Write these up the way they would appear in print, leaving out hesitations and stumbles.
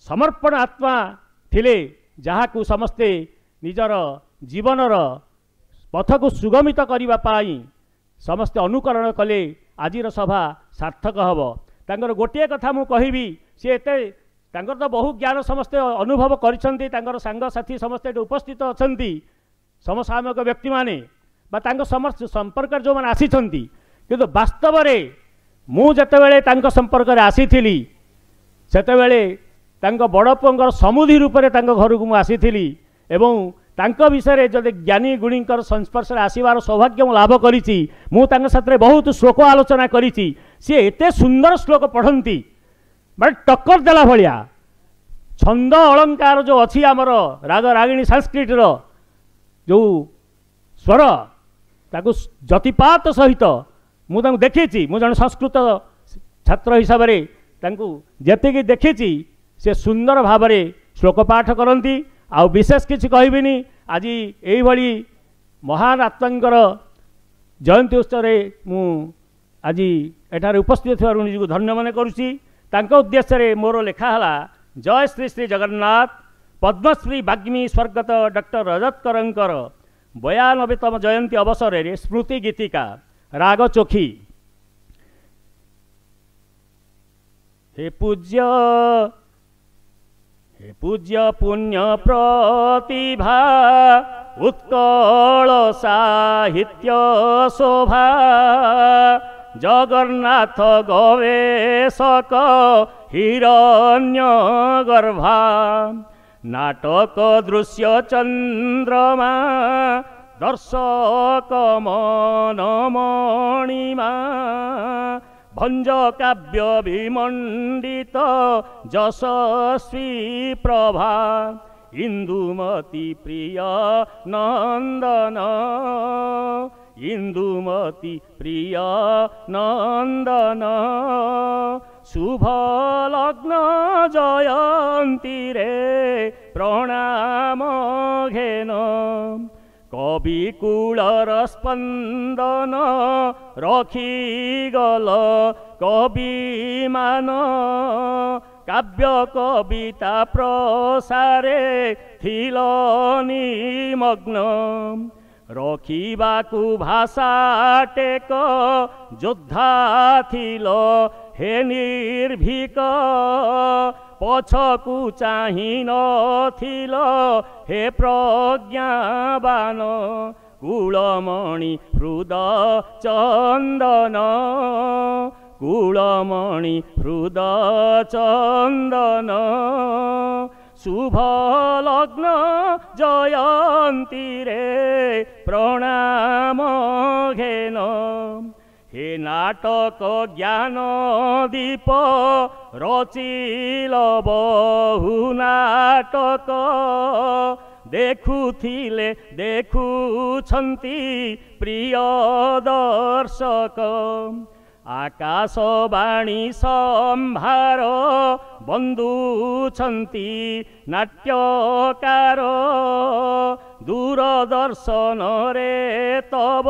समर्पण आत्मा थिले जहाकू समस्ते निजर जीवनर पथ को सुगमित करने पाई समस्ते अनुकरण कले आजिर सभा सार्थक हब। तांकर गोटे कथा मु कहिबी से एते तांकर तो बहु ज्ञान समस्ते अनुभव करिसंती तांकर सांग साथी समस्ते उपस्थित अछंती समसामयिक व्यक्ति माने बा तांकर समस्त संपर्क जो माने आसीछंती किंतु वास्तव रे मु जतेबेले तांकर संपर्क रे आसीथिली सेतेबेले तांकर बड़पुंकर समुधी रूप में तांकर घर को मु आसीथिली एवं तांको विषय जदि ज्ञानी गुणीकर संस्पर्श आसबार सौभाग्य लाभ करी मु साथ बहुत श्लोक आलोचना करी सी एते सुंदर श्लोक पढ़ती बट टक्कर देला भलिया छंद अलंकार जो अच्छी आमर राग रागिणी संस्कृत जो स्वर ताकू जतिपात सहित मुझे देखी मु जन संस्कृत छात्र हिसाब से जी देखी से सुंदर भाव में श्लोक पाठ करती आउ विशेष किसी कहबिनी आज यही महान आत्मांकर जयंती उत्सव मु आज एठार उपस्थित थी निजक धन्य मन करुच्ची उद्देश्य मोर लेखाला जय श्री श्री जगन्नाथ पद्मश्री वाग्मी स्वर्गत डॉक्टर रजतकरंकर 92तम जयंती अवसर में स्मृति गीतिका राग चोखी। हे पूज्य पुण्य प्रतिभा उत्कल साहित्य शोभा जगन्नाथ गवेशक हिरण्य गर्भा नाटक दृश्य चंद्रमा दर्शक मन मणिमा भंज काव्य विमंडित यशस्वी प्रभा इंदुमती प्रिय नंदन इंदुमती प्रिय नंदन शुभ लग्न जयंती रे प्रणाम घेन कवि कूलर स्पंदन रखी गल कवि मान काव्य कविता प्रसारे थिल निमग्न रखिबाकू भाषा टेक योद्धा थिल हे निर्भीक पछकू चाहि नथिल हे प्रज्ञावान कुलमणि हृद चंदन कुलमणि हृद चंदन शुभ लग्न जयंती रे प्रणाम घेन हे नाटक ज्ञान दीप रचिल बहु नाटक देखुथिले देखुछंती प्रिय दर्शक आकाशवाणी संभार बंधुछंती नाट्यकार दूरदर्शन रे तब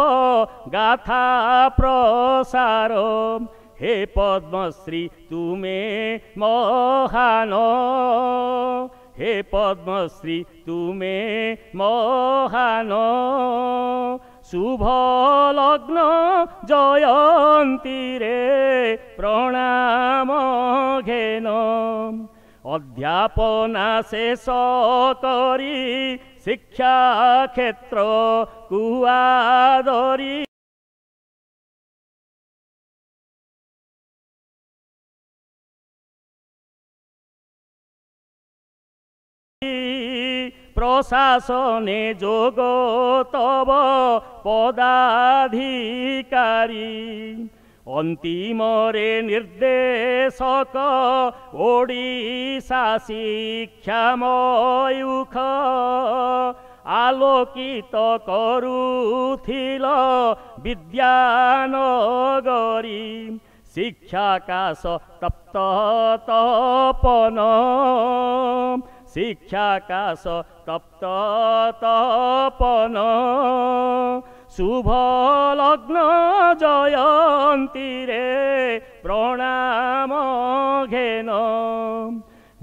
गाथा प्रसार हे पद्मश्री तुमे महान हे पद्मश्री तुमे महान शुभ लग्न जयंती रे प्रणाम घेन अध्यापना शेष करी शिक्षा क्षेत्र कुआदरी प्रशासने जोग तब पदाधिकारी अंतिम रे निर्देशक ओडिशा शिक्षा मयूख आलोकित करुथिल विद्यानगरी शिक्षाकाश तप्त तपन शिक्षाकाश तप्त तपन शुभ लग्न जयंती रे प्रणाम घेन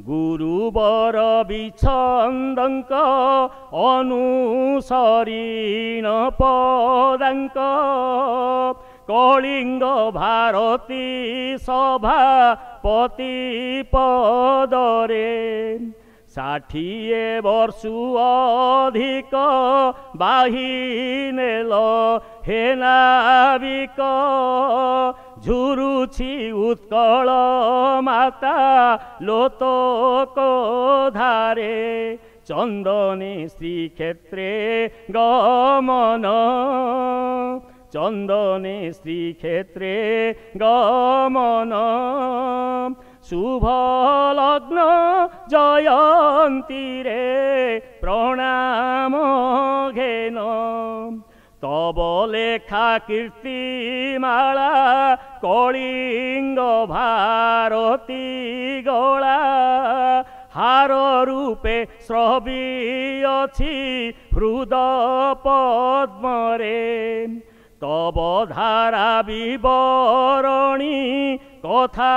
गुरुवर विछन्दङ्क अनुसरिण पदाङ्क कलिङ्ग भारती सभापति पदरे 60 वर्षु अधिक बाहिनेल हे नाविक झुरुछि उत्कल माता लोतक धारे चन्दने श्रीक्षेत्रे गमन चन्दने श्रीक्षेत्रे गमन शुभ लग्न जयन्ती रे प्रणाम घेन तब लेखा कीर्तिमाला कलिंग भारती गला हार रूपे स्रवी अछि हृद पद्मरे तब धारा विवरणी कथा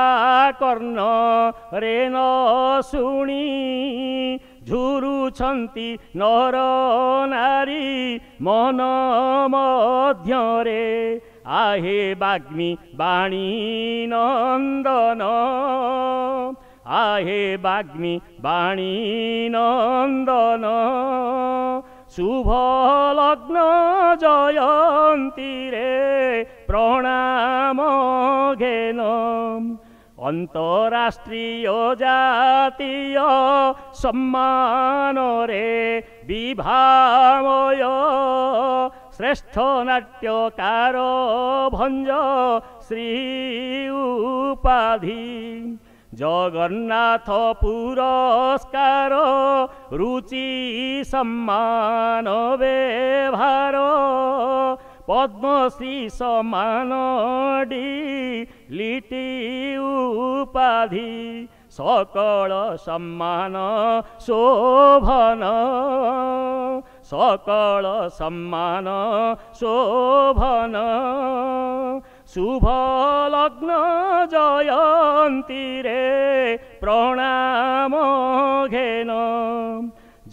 कर्ण रे न शुणी झुरुछन्ति नर नारी मन मध्यरे आहे वाग्मी वाणी नन्दन आहे वाग्मी वाणी नन्दन शुभ लग्न जयन्ती रे प्रणाम घेन अंतराष्ट्रीय जातीय सम्मान रे विभामय श्रेष्ठ नाट्यकार भंज श्री उपाधि जगन्नाथ पुरस्कार रुचि सम्मान व्यवहार पद्मश्री सम्मान लिटी उपाधि सकल सम्मान शोभन सकल सम्मान शोभन शुभ लग्न जयन्ती रे प्रणाम घेन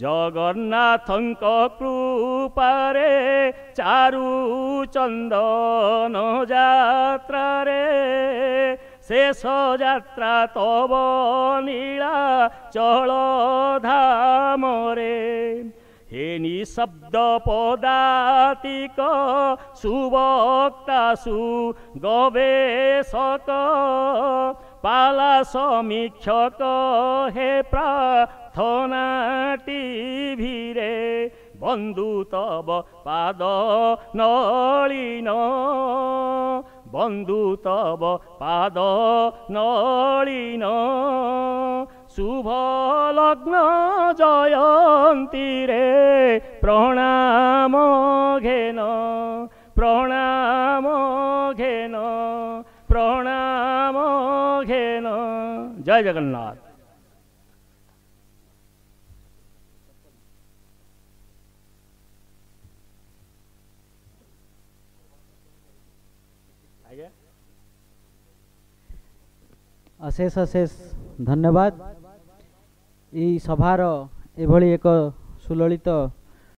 जगन्नाथंक कृपारे चारु चंदन जात्रा रे शेष यात्रा तब नीला चल धाम रे हे निशब्द पदातिक सुवक्ता सुगवेशक पाला समीक्षक हे प्रार्थना टीवी रे बंधु तब पाद नलिन बंधु तब पाद नलिन शुभ लग्न जयन्ती रे प्रणाम घेन प्रणाम घेन प्रणाम घेन। जय जगन्नाथ। अशेष अशेष धन्यवाद। ई सभार एभली एक सुललित